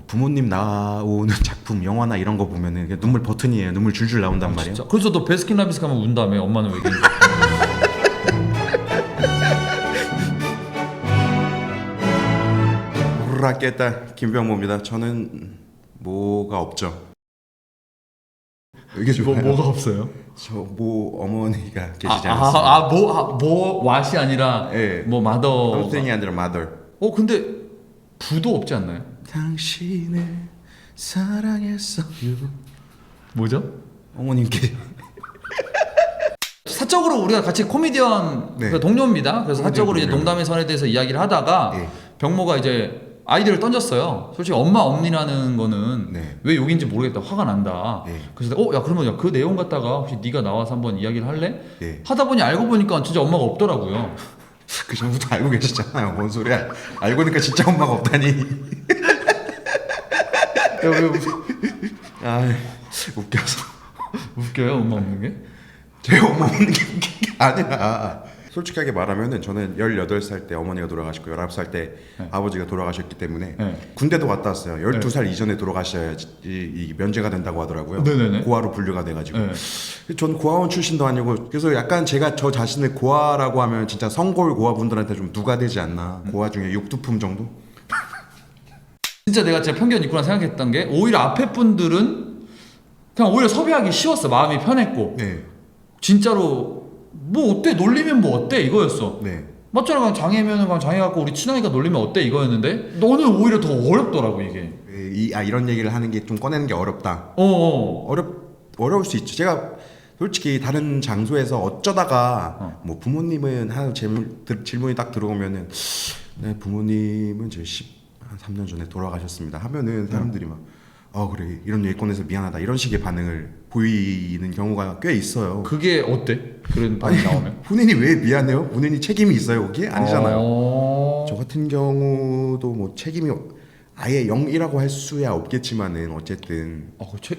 부모님 나오는 작품, 영화나 이런 거 보면은 그냥 눈물 버튼이에요. 눈물 줄줄 나온단 말이에요. 진짜? 그래서 너 베스킨라빈스 가면 운다며. 엄마는 왜 그러는지. 오르락 깼다 김병모입니다. 저는 뭐가 없죠. 이게 좋아요. 뭐가 없어요? 저 뭐 어머니가 계시지 않습니다. 뭐 왓이 아니라 예. 뭐 마더. something이 아니라 mother. 근데 부도 없지 않나요? 당신을 사랑했어요. 뭐죠? 어머님께. 사적으로 우리가 같이 코미디언 네. 그 동료입니다. 그래서 사적으로 이제 동료. 농담의 선에 대해서 이야기를 하다가 예. 병모가 이제 아이디어를 던졌어요. 솔직히 엄마 엄니라는 거는 네. 왜 욕인지 모르겠다. 화가 난다. 네. 그래서 야 그러면 야, 그 내용 갖다가 혹시 네가 나와서 한번 이야기를 할래? 예. 하다 보니 알고 보니까 진짜 엄마가 없더라고요. 그 전부터 알고 계시잖아요. 뭔 소리야? 알고 보니까 진짜 엄마가 없다니. 아, 웃겨서. 웃겨요 엄마 없는 게? 제 엄마 없는 게 웃긴 게 아니라 솔직하게 말하면은 저는 18살 때 어머니가 돌아가셨고 19살 때 네. 아버지가 돌아가셨기 때문에 네. 군대도 갔다 왔어요. 12살 이전에 돌아가셔야지 이 면제가 된다고 하더라고요. 네네네. 고아로 분류가 돼가지고. 네. 전 고아원 출신도 아니고 그래서 약간 제가 저 자신을 고아라고 하면 진짜 성골 고아분들한테 좀 누가 되지 않나. 고아 중에 육두품 정도? 진짜 내가 진짜 편견 있구나 생각했던 게 오히려 앞에 분들은 그냥 오히려 섭외하기 쉬웠어. 마음이 편했고 네. 진짜로 뭐 어때 놀리면 뭐 어때 이거였어. 네. 맞잖아. 그냥 장애면은 그냥 장애 갖고 우리 친하니까 놀리면 어때 이거였는데 너는 오히려 더 어렵더라고 이게. 이런 얘기를 하는 게 좀 꺼내는 게 어렵다. 어. 어려울 수 있죠. 제가 솔직히 다른 장소에서 어쩌다가 뭐 부모님은 하는 질문이 딱 들어오면은 네 부모님은 제 13년 전에 돌아가셨습니다 하면은 사람들이 막 그래 이런 얘기 꺼내서 미안하다 이런 식의 반응을 보이는 경우가 꽤 있어요. 그게 어때? 그런 반응이 나오면? 본인이 왜 미안해요? 본인이 책임이 있어요 거기에? 아니잖아요. 저 저 같은 경우도 뭐 책임이 아예 0이라고 할 수야 없겠지만은 어쨌든 혹시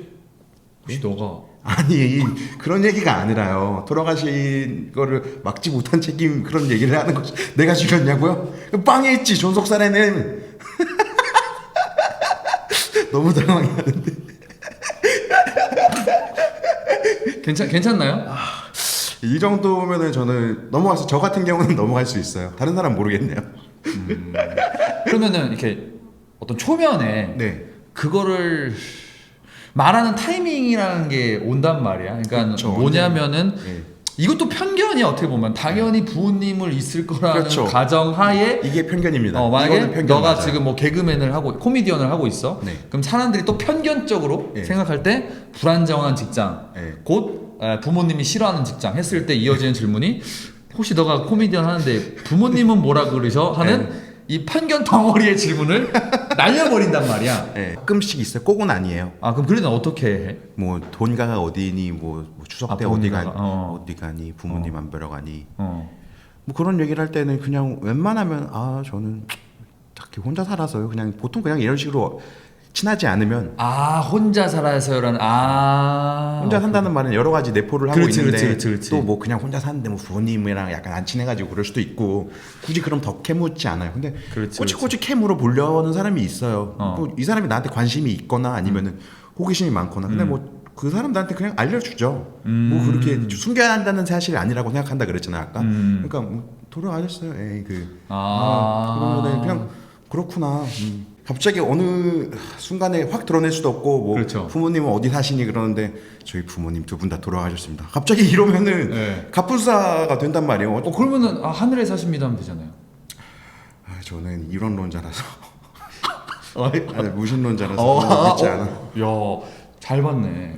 너가 아니 그런 얘기가 아니라요. 돌아가신 거를 막지 못한 책임 그런 얘기를 하는 거지. 내가 죽였냐고요? 빵에 있지 존속살에는. 너무 당황해하는데. 괜찮나요? 이 정도면은 저는 넘어갈 수. 저 같은 경우는 넘어갈 수 있어요. 다른 사람 모르겠네요. 그러면은 이렇게 어떤 초면에 네. 그거를 말하는 타이밍이라는 게 온단 말이야. 그러니까 그렇죠. 뭐냐면은 네. 이것도 편견이야 어떻게 보면. 당연히 부모님을 있을 거라는 그렇죠. 가정하에 이게 편견입니다. 만약에 이거는 편견 너가 맞아요. 지금 뭐 개그맨을 하고 코미디언을 하고 있어. 네. 그럼 사람들이 또 편견적으로 네. 생각할 때 불안정한 직장, 네. 곧 부모님이 싫어하는 직장 했을 때 이어지는 질문이 혹시 너가 코미디언 하는데 부모님은 뭐라 그러셔? 하는 이 편견 덩어리의 질문을 날려버린단 말이야. 네. 가끔씩 있어요. 꼭은 아니에요. 그럼 그래도 어떻게 해? 뭐 돈가가 어디니 뭐 추석 때 부모님가가, 어디 가니 부모님 안 뵈러 가니 어. 뭐 그런 얘기를 할 때는 그냥 웬만하면 저는 딱히 혼자 살아서요. 그냥 보통 그냥 이런 식으로 친하지 않으면 혼자 살아서요라는 혼자 산다는 말은 여러 가지 내포를 하고 그렇지, 있는데 그렇지. 또 뭐 그냥 혼자 사는데 뭐 부모님이랑 약간 안 친해가지고 그럴 수도 있고 굳이 그럼 더 캐묻지 않아요. 근데 그렇지, 꼬치꼬치 캐물어 보려는 사람이 있어요. 뭐 이 사람이 나한테 관심이 있거나 아니면은 호기심이 많거나 근데 뭐 그 사람들한테 그냥 알려주죠. 뭐 그렇게 숨겨야 한다는 사실이 아니라고 생각한다 그랬잖아요 아까. 그러니까 뭐 돌아가셨어요. 그러면은 그냥 그렇구나. 갑자기 어느 순간에 확 드러낼 수도 없고 뭐 그렇죠. 부모님은 어디 사시니 그러는데 저희 부모님 두 분 다 돌아가셨습니다. 갑자기 이러면은 네. 갑분싸가 된단 말이에요. 그러면은 하늘에 사십니다 하면 되잖아요. 저는 이론론자라서 무신론자라서 믿지 않아. 야, 잘 봤네.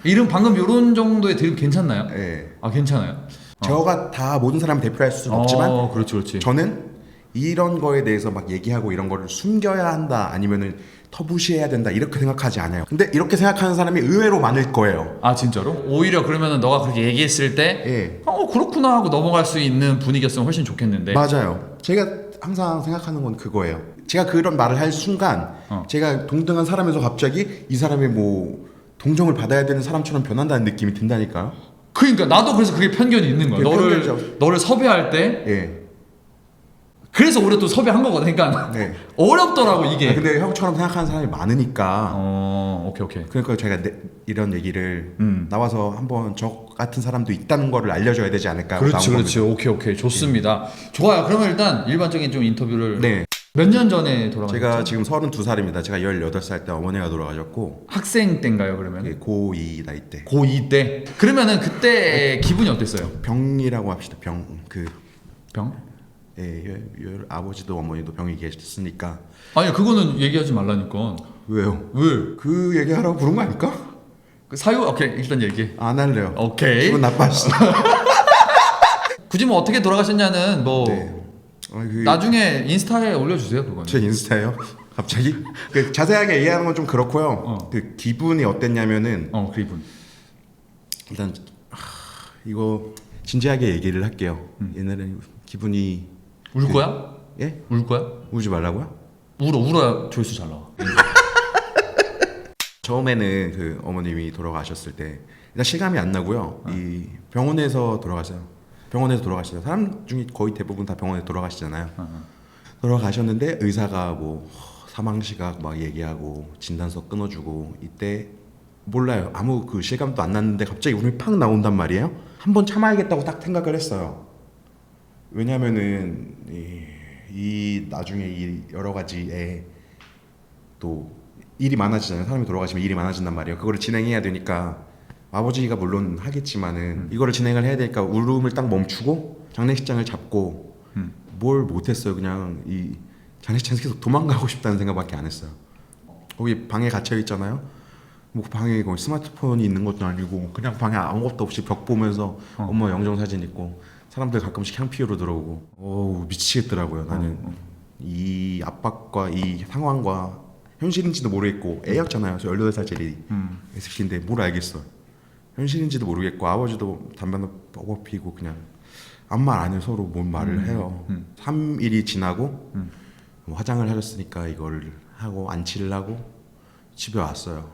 이름 방금 요런 정도의 드립 괜찮나요? 예. 괜찮아요? 저가 다 모든 사람을 대표할 수는 없지만 그렇지. 저는 이런 거에 대해서 막 얘기하고 이런 거를 숨겨야 한다 아니면은 터부시해야 된다 이렇게 생각하지 않아요. 근데 이렇게 생각하는 사람이 의외로 많을 거예요. 진짜로? 오히려 그러면은 너가 그렇게 얘기했을 때 그렇구나 하고 넘어갈 수 있는 분위기였으면 훨씬 좋겠는데. 맞아요. 제가 항상 생각하는 건 그거예요. 제가 그런 말을 할 순간 제가 동등한 사람에서 갑자기 이 사람의 뭐 동정을 받아야 되는 사람처럼 변한다는 느낌이 든다니까요. 그러니까 나도 그래서 그게 편견이 있는 거야. 그게 편견이죠. 너를 섭외할 때 예. 그래서 우리가 또 섭외한 거거든. 그러니까 네. 어렵더라고 이게. 근데 형처럼 생각하는 사람이 많으니까 오케이. 그러니까 제가 이런 얘기를 나와서 한번 저 같은 사람도 있다는 거를 알려줘야 되지 않을까. 그렇지. 오케이. 좋습니다. 좋아요. 그러면 일단 일반적인 좀 인터뷰를 네. 몇 년 전에 돌아가셨죠? 제가 지금 32살입니다. 제가 18살 때 어머니가 돌아가셨고 학생 때인가요, 그러면? 고2 나이 때. 고2 때. 그러면은 그때 기분이 어땠어요? 병이라고 합시다. 병. 병? 아버지도 어머니도 병이 계셨으니까. 아니, 그거는 얘기하지 말라니까. 왜요? 왜? 그 얘기하라고 부른 거 아닐까? 그 사유? 오케이, 일단 얘기해. 안 할래요. 오케이. 기분 나빠지죠. 굳이 뭐 어떻게 돌아가셨냐는 뭐 네. 나중에 인스타에 올려주세요, 그거는. 제 인스타요? 갑자기? 자세하게 얘기하는 건 좀 그렇고요. 그 기분이 어땠냐면은 기분. 일단 이거 진지하게 얘기를 할게요. 옛날에 기분이 울 거야? 예? 울 거야? 울지 말라고요? 울어야 조회수 잘 나와. 처음에는 그 어머님이 돌아가셨을 때 일단 실감이 안 나고요. 이 병원에서 돌아가셨어요. 사람 중에 거의 대부분 다 병원에 돌아가시잖아요. 돌아가셨는데 의사가 뭐 사망 시각 막 얘기하고 진단서 끊어주고 이때 몰라요. 아무 그 실감도 안 났는데 갑자기 울음이 팍 나온단 말이에요. 한번 참아야겠다고 딱 생각을 했어요. 왜냐면은 이 나중에 이 여러 가지에 또 일이 많아지잖아요. 사람이 돌아가시면 일이 많아진단 말이에요. 그거를 진행해야 되니까 아버지가 물론 하겠지만은 이거를 진행을 해야 되니까 울음을 딱 멈추고 장례식장을 잡고 뭘 못했어요. 그냥 이 장례식장에서 계속 도망가고 싶다는 생각밖에 안 했어요. 거기 방에 갇혀 있잖아요. 뭐 방에 거기 스마트폰이 있는 것도 아니고 그냥 방에 아무것도 없이 벽 보면서 엄마 영정사진 있고 사람들 가끔씩 향 피우러 들어오고 어우 미치겠더라고요. 나는 이 압박과 이 상황과 현실인지도 모르겠고 애였잖아요. 저 18살짜리 SP인데 뭘 알겠어. 현실인지도 모르겠고 아버지도 담배나 뻑뻑 피고 그냥 아무 말 안 해요. 서로 뭔 말을 해요. 3일이 지나고 뭐 화장을 하셨으니까 이걸 하고 안치를 하고 집에 왔어요.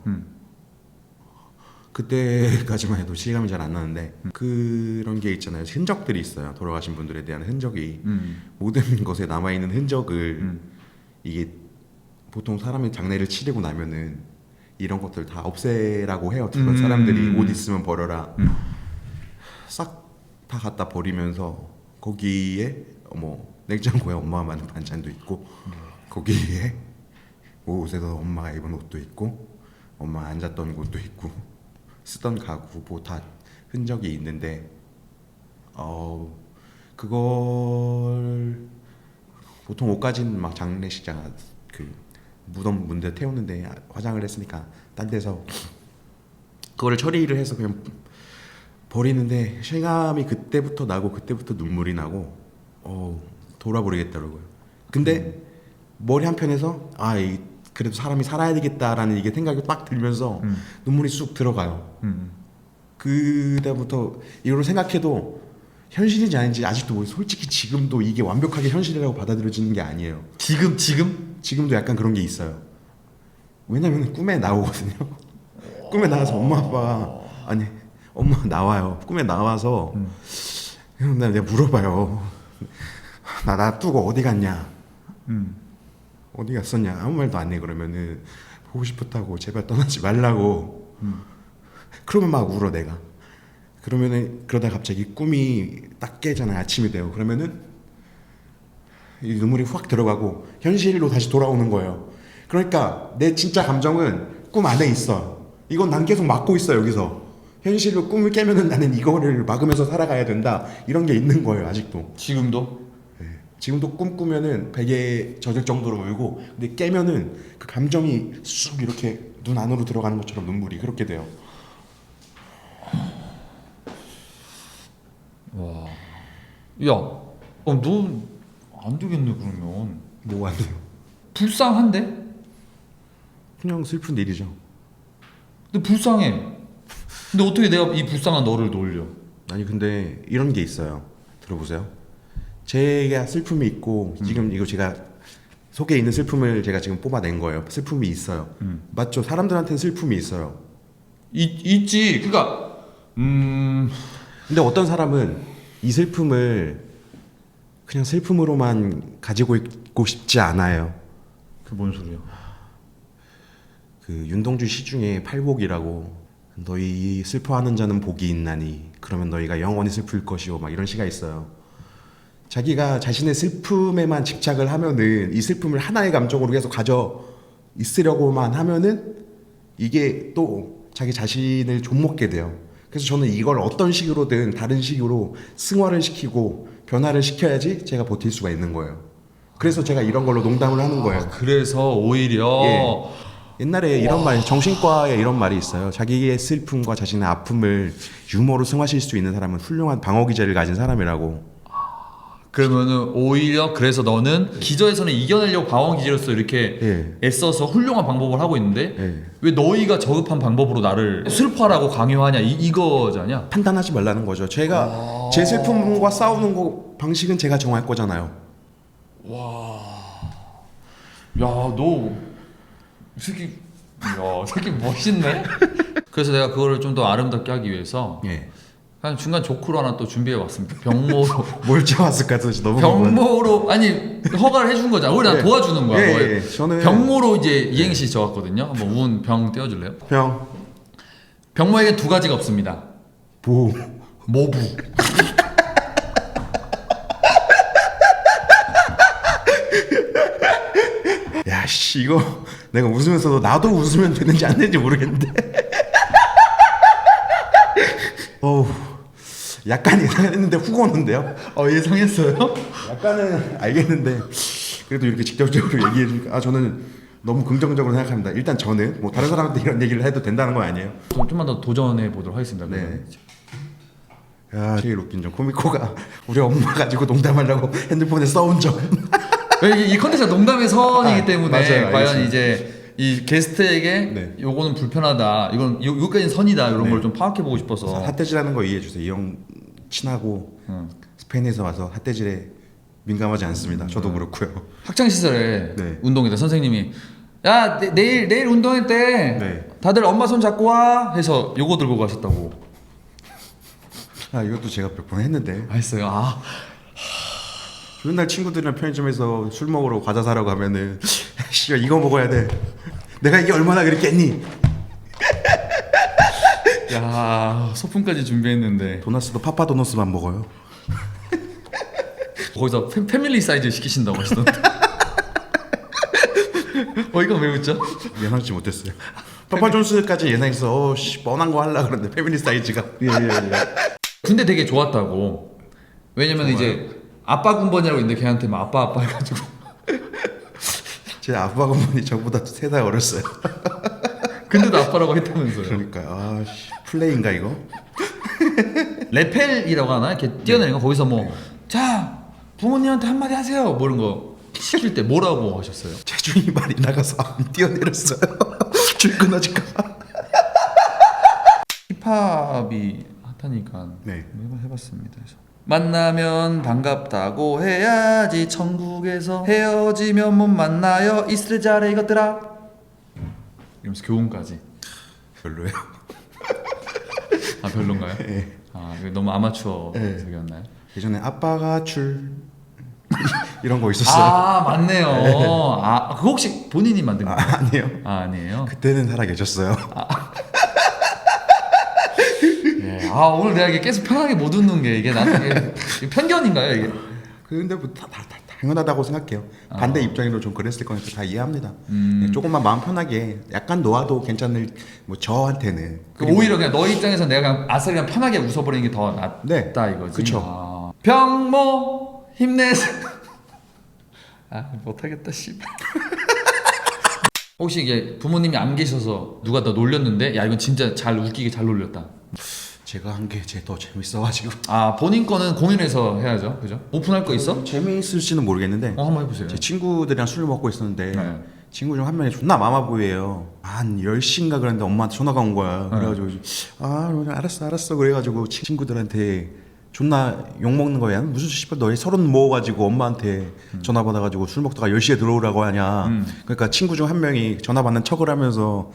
그때까지만 해도 실감이 잘 안 나는데 그런 게 있잖아요. 흔적들이 있어요. 돌아가신 분들에 대한 흔적이 모든 것에 남아있는 흔적을 이게 보통 사람이 장례를 치르고 나면은 이런 것들 다 없애라고 해요. 주변 사람들이 옷 있으면 버려라. 싹 다 갖다 버리면서 거기에 뭐 냉장고에 엄마가 만든 반찬도 있고 거기에 옷에도 엄마가 입은 옷도 있고 엄마가 앉았던 곳도 있고 쓰던 가구 뭐 다 흔적이 있는데 그걸 보통 옷까지는 막 장례식장 그 무덤 문대 태우는데 화장을 했으니까 딴 데서 그거를 처리를 해서 그냥 버리는데 실감이 그때부터 나고 그때부터 눈물이 나고 돌아버리겠더라고요. 근데 머리 한편에서 그래도 사람이 살아야 되겠다라는 이게 생각이 딱 들면서 눈물이 쑥 들어가요. 그때부터 이걸 생각해도 현실인지 아닌지 아직도 뭐 솔직히 지금도 이게 완벽하게 현실이라고 받아들여지는 게 아니에요. 지금도 약간 그런 게 있어요. 왜냐면 꿈에 나오거든요. 꿈에 나와서 엄마 나와요. 꿈에 나와서 내가 물어봐요. 나 두고 어디 갔냐? 어디 갔었냐? 아무 말도 안 해. 그러면은 보고 싶었다고 제발 떠나지 말라고. 그러면 막 울어 내가. 그러면은 그러다 갑자기 꿈이 딱 깨잖아요. 아침이 돼요. 그러면은 이 눈물이 확 들어가고 현실로 다시 돌아오는 거예요. 그러니까 내 진짜 감정은 꿈 안에 있어. 이건 난 계속 막고 있어 여기서. 현실로 꿈을 깨면은 나는 이거를 막으면서 살아가야 된다. 이런 게 있는 거예요 아직도. 지금도? 네. 지금도 꿈 꾸면은 베개에 젖을 정도로 울고 근데 깨면은 그 감정이 쑥 이렇게 눈 안으로 들어가는 것처럼 눈물이 그렇게 돼요. 와, 야, 너 안 되겠네 그러면. 뭐가 안 돼요? 불쌍한데? 그냥 슬픈 일이죠. 근데 불쌍해. 근데 어떻게 내가 이 불쌍한 너를 놀려? 아니 근데 이런 게 있어요. 들어보세요. 제가 슬픔이 있고 지금 이거 제가 속에 있는 슬픔을 제가 지금 뽑아낸 거예요. 슬픔이 있어요. 맞죠? 사람들한테는 슬픔이 있어요. 있지. 그러니까 근데 어떤 사람은 이 슬픔을 그냥 슬픔으로만 가지고 있고 싶지 않아요. 그 뭔 소리야? 그 윤동주 시 중에 팔복이라고 너희 슬퍼하는 자는 복이 있나니 그러면 너희가 영원히 슬플 것이오 막 이런 시가 있어요. 자기가 자신의 슬픔에만 집착을 하면은 이 슬픔을 하나의 감정으로 계속 가져 있으려고만 하면은 이게 또 자기 자신을 좀먹게 돼요. 그래서 저는 이걸 어떤 식으로든 다른 식으로 승화를 시키고 변화를 시켜야지 제가 버틸 수가 있는 거예요. 그래서 제가 이런 걸로 농담을 하는 거예요. 그래서 오히려 예. 옛날에 이런 말, 정신과에 이런 말이 있어요. 자기의 슬픔과 자신의 아픔을 유머로 승화시킬 수 있는 사람은 훌륭한 방어 기제를 가진 사람이라고. 그러면은 오히려 그래서 너는 기저에서는 이겨내려고 방어 기제로서 이렇게 예. 애써서 훌륭한 방법을 하고 있는데 예. 왜 너희가 저급한 방법으로 나를 슬퍼하라고 강요하냐 이거잖냐? 판단하지 말라는 거죠. 제가 제 슬픔과 싸우는 거 방식은 제가 정할 거잖아요. 야, 너 새끼 멋있네. 그래서 내가 그거를 좀 더 아름답게 하기 위해서 예. 한 중간 조크로 하나 또 준비해 왔습니다. 병모로. 뭘 잡았을까 도대체 너무 병모로 아니 허가를 해준 거잖아. 우리 나 예. 도와주는 거야. 예, 뭐. 예. 저는 병모로 이제 이행시 적었거든요. 한번 운 병 떼어줄래요? 병, 병모에게 두 가지가 없습니다. 보, 모부. 야, 씨, 이거 내가 웃으면서도 나도 웃으면 되는지 안 되는지 모르겠는데. 어우, 약간 예상했는데 훅 오는데요? 예상했어요? 약간은 알겠는데 그래도 이렇게 직접적으로 얘기해 주니까 저는 너무 긍정적으로 생각합니다. 일단 저는 뭐 다른 사람한테 이런 얘기를 해도 된다는 건 아니에요. 좀만 더 도전해 보도록 하겠습니다. 네. 야, 제일 웃긴 점 코미코가 우리 엄마 가지고 농담하려고 핸드폰에 써온 점. 이 컨텐츠가 농담의 선이기 때문에 맞아요, 과연 알겠습니다. 이제 이 게스트에게 네. 요거는 불편하다, 이건 요까지는 선이다 이런 네. 걸 좀 파악해 보고 싶어서. 핫돼지라는 거 이해해 주세요. 이 형 친하고 스페인에서 와서 핫돼지에 민감하지 않습니다. 저도 그렇고요. 학창 시절에 네. 운동회 때 선생님이 야 내일 운동회 때 네. 다들 엄마 손 잡고 와 해서 요거 들고 가셨다고. 아, 이것도 제가 몇 번 했는데 했어요. 맨날 친구들이랑 편의점에서 술 먹으러 과자 사러 가면은 씨 이거 먹어야 돼. 내가 이게 얼마나 그랬겠니? 야 소품까지 준비했는데 도나스도 파파도너스만 먹어요. 거기서 패밀리 사이즈 시키신다고 하시던데. 이거 왜 웃죠? 예상치 못했어요. 파파존스까지 예상해서 씨 뻔한 거 하려고 그러는데 패밀리 사이즈가. 예. 근데 되게 좋았다고. 왜냐면 이제 아빠 군번이라고 있는데 걔한테 막 아빠 해가지고. 제 아빠 어머니 저보다 3살 어렸어요. 근데도 아빠라고 했다면서요. 그러니까 아씨 플레이인가 이거? 레펠이라고 하나? 이렇게 뛰어내리는 거 거기서 뭐 자 부모님한테 한마디 하세요 뭐 이런 거 시킬 때 뭐라고 하셨어요? 체중이 많이 나가서 안 뛰어내렸어요. 줄 끊어질까 봐. 힙합이 핫하니까 네. 해봤습니다. 그래서 만나면 반갑다고 해야지 천국에서 헤어지면 못 만나요 이스를 잘해 이것들아 이러면서 교훈까지. 별로예요. 별론가요? 예. 이거 너무 아마추어 네. 적이었나요? 예전에 아빠가 줄 이런 거 있었어요. 맞네요. 그거 혹시 본인이 만든 거예요? 아니에요. 아니에요. 그때는 살아 계셨어요. 예. 오늘 내가 이게 계속 편하게 못 웃는 게 이게 나한테 이게 편견인가요 이게? 근데 뭐 다 당연하다고 생각해요. 반대 입장으로 좀 그랬을 거니까 다 이해합니다. 네, 조금만 마음 편하게 약간 놓아도 괜찮을 뭐 저한테는. 오히려 그냥 너 입장에서 내가 그냥 아싸리 그냥 편하게 웃어버리는 게 더 낫다 네. 이거지. 그쵸. 병모 힘내세요. 못하겠다 씨발. 혹시 이게 부모님이 안 계셔서 누가 더 놀렸는데 야 이건 진짜 잘 웃기게 잘 놀렸다. 제가 한 게 제 더 재밌어가지고. 본인 거는 공연에서 해야죠, 그죠? 오픈할 거 있어? 재미있을지는 모르겠는데 한번 해보세요. 제 친구들이랑 술을 먹고 있었는데 네. 친구 중 한 명이 존나 마마보이예요. 한 10시인가 그랬는데 엄마한테 전화가 온 거야. 그래가지고 알았어 그래가지고 친구들한테 존나 욕먹는 거야. 무슨 씨발 너희 30 모아가지고 엄마한테 전화 받아가지고 술 먹다가 10시에 들어오라고 하냐. 그러니까 친구 중 한 명이 전화 받는 척을 하면서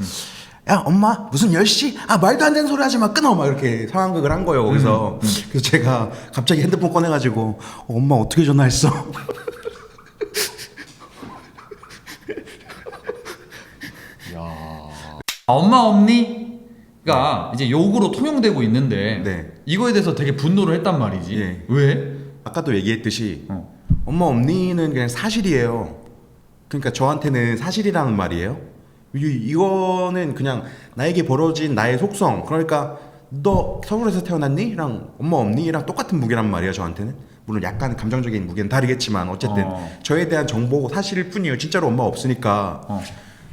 야 엄마 무슨 10시? 아 말도 안 되는 소리 하지 마 끊어 막 이렇게 상황극을 한 거예요 거기서. 그래서 제가 갑자기 핸드폰 꺼내가지고 엄마 어떻게 전화했어? 엄마 없니?가 이제 욕으로 통용되고 있는데 네. 이거에 대해서 되게 분노를 했단 말이지. 예. 왜? 아까도 얘기했듯이 어. 엄마 없니는 그냥 사실이에요. 그러니까 저한테는 사실이라는 말이에요. 이거는 그냥 나에게 벌어진 나의 속성. 그러니까 너 서울에서 태어났니? 랑 엄마 없니?랑 똑같은 무게란 말이에요 저한테는. 물론 약간 감정적인 무게는 다르겠지만 어쨌든 저에 대한 정보 사실일 뿐이에요. 진짜로 엄마 없으니까.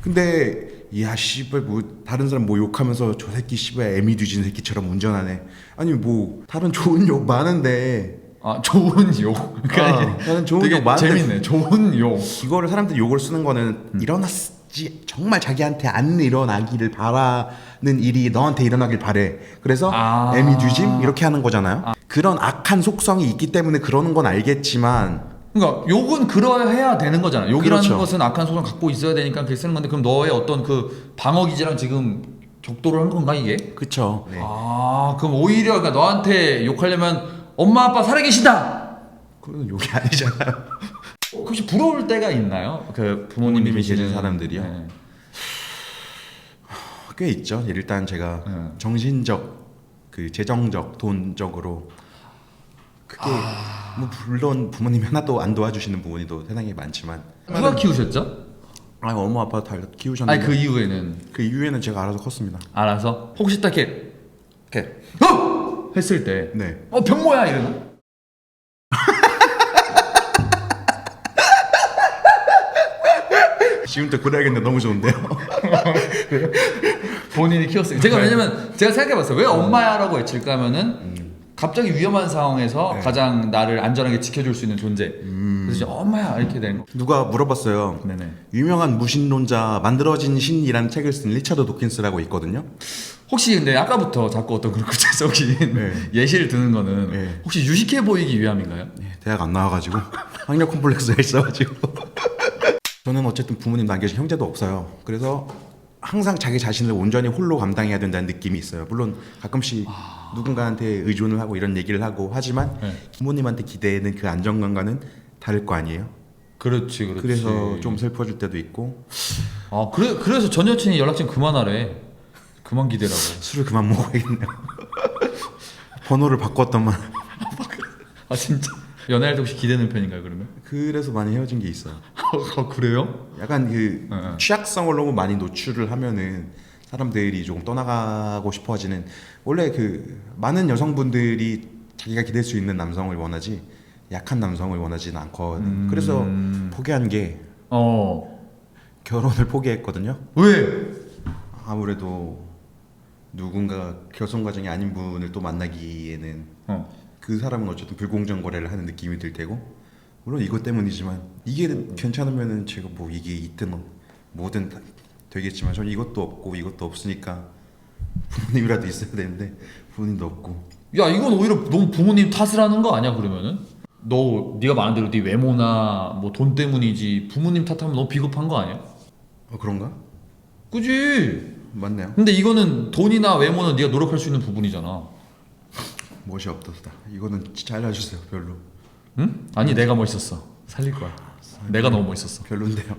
근데 야 씨발 뭐 다른 사람 뭐 욕하면서 저 새끼 씨발 애미 뒤진 새끼처럼 운전하네. 아니 뭐 다른 좋은 욕 많은데. 아 좋은 욕. 그러니까 이게 나는 좋은 되게 욕 많은데 재밌네. 좋은 욕. 이거를 사람들이 욕을 쓰는 거는 일어났지 정말 자기한테 안 일어나기를 바라는 일이 너한테 일어나길 바래. 그래서 애미 뒤짐 이렇게 하는 거잖아요. 그런 악한 속성이 있기 때문에 그러는 건 알겠지만. 그러니까 욕은 그러해야 되는 거잖아. 욕이라는 그렇죠. 것은 악한 속성 갖고 있어야 되니까 그렇게 쓰는 건데 그럼 너의 어떤 그 방어 기제랑 지금 격돌을 한 건가 이게? 그쵸. 네. 아 그럼 오히려 그러니까 너한테 욕하려면 엄마 아빠 살아계시다. 그건 욕이 아니잖아요. 혹시 부러울 때가 있나요? 그 부모님이 계신 계시는 사람들이요? 네. 꽤 있죠. 일단 제가 네. 정신적, 그 재정적, 돈적으로 그게 뭐 물론 부모님이 하나도 안 도와주시는 부모님도 세상에 많지만 누가 키우셨죠? 엄마 아빠 다 키우셨는데 아니 그 이후에는 그 이후에는 제가 알아서 컸습니다. 알아서 혹시 딱 이렇게 했을 때 네. 병모야 이러나? 지금부터 그래야겠는데 너무 좋은데요. 본인이 키웠어요. 제가 왜냐면 제가 생각해봤어요. 왜 엄마야라고 외칠까 하면은 갑자기 위험한 상황에서 가장 나를 안전하게 지켜줄 수 있는 존재. 그래서 이제 엄마야 이렇게 되는 거. 누가 물어봤어요. 네네. 유명한 무신론자 만들어진 신이라는 책을 쓴 리처드 도킨스라고 있거든요. 혹시 근데 아까부터 자꾸 어떤 그런 구체적인 예시를 드는 거는 네. 혹시 유식해 보이기 위함인가요? 대학 안 나와가지고 학력 콤플렉스가 있어가지고 저는 어쨌든 부모님 남겨진 형제도 없어요. 그래서 항상 자기 자신을 온전히 홀로 감당해야 된다는 느낌이 있어요. 물론 가끔씩 누군가한테 의존을 하고 이런 얘기를 하고 하지만 부모님한테 기대는 그 안정감과는 다를 거 아니에요. 그렇지. 그래서 좀 슬퍼질 때도 있고. 아 그래서 전 여친이 연락 좀 그만하래. 그만 기대라고. 술을 그만 먹어야겠네요. 번호를 바꿨더만. 아 진짜 연애할 때 혹시 기대는 편인가요 그러면? 그래서 많이 헤어진 게 있어요. 아 그래요? 약간 그 네. 취약성을 너무 많이 노출을 하면은 사람들이 조금 떠나가고 싶어지는. 원래 그 많은 여성분들이 자기가 기댈 수 있는 남성을 원하지 약한 남성을 원하지는 않거든. 그래서 포기한 게 결혼을 포기했거든요. 왜? 아무래도 누군가 결혼 과정이 아닌 분을 또 만나기에는 그 사람은 어쨌든 불공정 거래를 하는 느낌이 들 테고, 물론 이것 때문이지만 이게 괜찮으면은 제가 뭐 이게 있든 뭐든 다 되겠지만 저는 이것도 없고 이것도 없으니까 부모님이라도 있어야 되는데 부모님도 없고. 야 이건 오히려 너무 부모님 탓을 하는 거 아니야 그러면은? 네가 말한 대로 네 외모나 뭐 돈 때문이지 부모님 탓하면 너무 비겁한 거 아니야? 그런가? 그지? 맞네요. 근데 이거는 돈이나 외모는 네가 노력할 수 있는 부분이잖아. 멋이 없었다. 이거는 진짜 알려주세요. 별로. 응? 아니 내가 멋있었어. 살릴 거야. 내가 너무 멋있었어. 별론데요.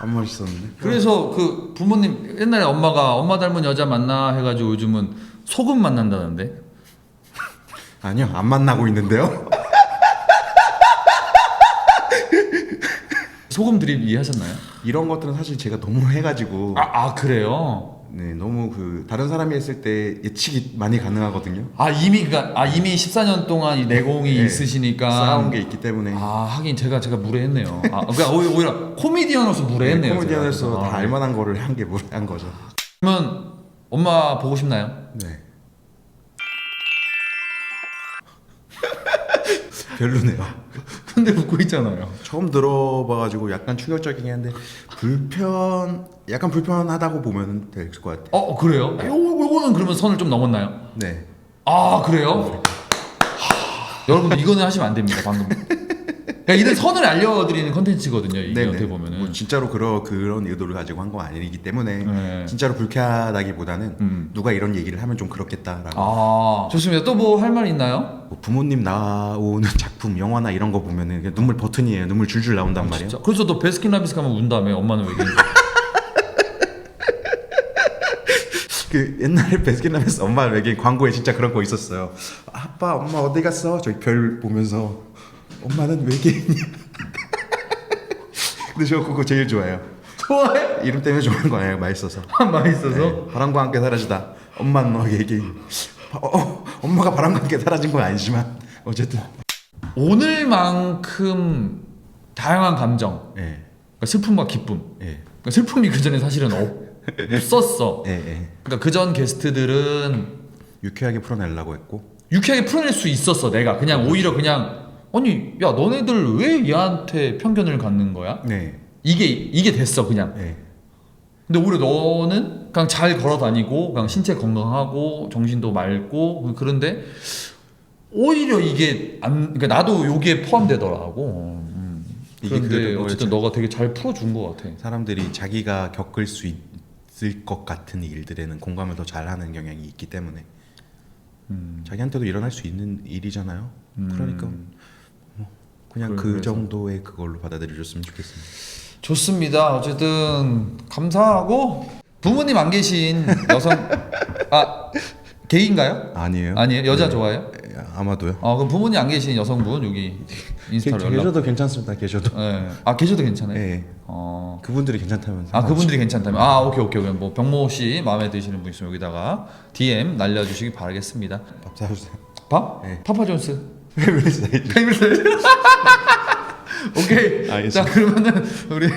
안 멋있었는데. 그래서 그 부모님 옛날에 엄마 닮은 여자 만나 해가지고 요즘은 소금 만난다는데. 아니요, 안 만나고 있는데요. 소금 드립 이해하셨나요? 이런 것들은 사실 제가 너무 해가지고 그래요? 네, 너무 그 다른 사람이 했을 때 예측이 많이 가능하거든요. 이미 14년 동안 이 내공이 네, 있으시니까 쌓아온 게 있기 때문에. 하긴 제가 무례했네요. 그러니까 오히려 코미디언으로서 무례했네요. 코미디언에서 제가. 다 알만한 거를 한 게 무례한 거죠. 그러면 엄마 보고 싶나요? 네. 별로네요. 근데 웃고 있잖아요. 처음 들어봐가지고 약간 충격적이긴 한데 약간 불편하다고 보면 될 것 같아요. 그래요? 요거는 그러면 선을 좀 넘었나요? 네. 그래요? 여러분 이거는 하시면 안 됩니다. 방금 그러니까 이런 선을 알려드리는 컨텐츠거든요. 이게 네네. 어떻게 보면은. 뭐 진짜로 그런 의도를 가지고 한 건 아니기 때문에 네. 진짜로 불쾌하다기보다는 누가 이런 얘기를 하면 좀 그렇겠다라고. 아 좋습니다. 또 뭐 할 말 있나요? 뭐 부모님 나오는 작품, 영화나 이런 거 보면은 그냥 눈물 버튼이에요. 눈물 줄줄 나온단 말이에요. 진짜? 그래서 너 베스킨라빈스 가면 운다며. 엄마는 왜 그래? 그 옛날에 베스킨라빈스 엄마 외계 광고에 진짜 그런 거 있었어요. 아빠, 엄마 어디 갔어? 저기 별 보면서 엄마는 외계인이야. 근데 저 그거 제일 좋아해요. 좋아해? 이름 때문에 좋아하는 거 아니에요? 맛있어서. 맛있어서? 네, 바람과 함께 사라지다. 엄마는 너 외계인. 엄마가 바람과 함께 사라진 건 아니지만 어쨌든. 오늘만큼 다양한 감정, 예, 그러니까 슬픔과 기쁨. 예, 그러니까 슬픔이 그 전에 사실은 없었어. 예, 예. 그러니까 그 전 게스트들은 유쾌하게 풀어내려고 했고. 유쾌하게 풀어낼 수 있었어. 내가 그냥 오히려 그냥 아니 야 너네들 왜 얘한테 편견을 갖는 거야? 네, 이게 됐어 그냥. 예. 근데 오히려 너는 그냥 잘 걸어 다니고 그냥 신체 건강하고 정신도 맑고 그런데 오히려 이게 안 그러니까 나도 여기에 포함되더라고. 이게 그런데 그래도 어쨌든 너가 되게 잘 풀어준 것 같아. 사람들이 자기가 겪을 수 있을 것 같은 일들에는 공감을 더 잘하는 경향이 있기 때문에 자기한테도 일어날 수 있는 일이잖아요. 그러니까 뭐 그냥 그 그래서. 정도의 그걸로 받아들여줬으면 좋겠습니다. 좋습니다. 어쨌든 감사하고 부모님 안 계신 여성 게이인가요? 아니에요. 아니에요. 여자 네. 좋아해요? 아마도요. 그럼 부모님 안 계신 여성분 여기 인스타로 연락. 계셔도 괜찮습니다. 계셔도. 네. 계셔도 괜찮아요. 예. 그분들이 괜찮다면. 그분들이 괜찮다면 오케이 그럼 뭐 병모 씨 마음에 드시는 분 있으면 여기다가 DM 날려주시기 바라겠습니다. 밥 사주세요. 밥? 네. 파파존스. 페이블사이드. 페이블사이드. 오케이. 알겠습니다. 자 그러면은 우리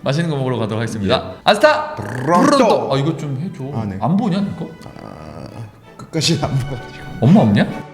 맛있는 거 먹으러 가도록 하겠습니다. 아스타. 브론토. 이거 좀 해줘. 네. 안 보냐 이거? 끝까지 안 봐가지고. 엄마 없냐?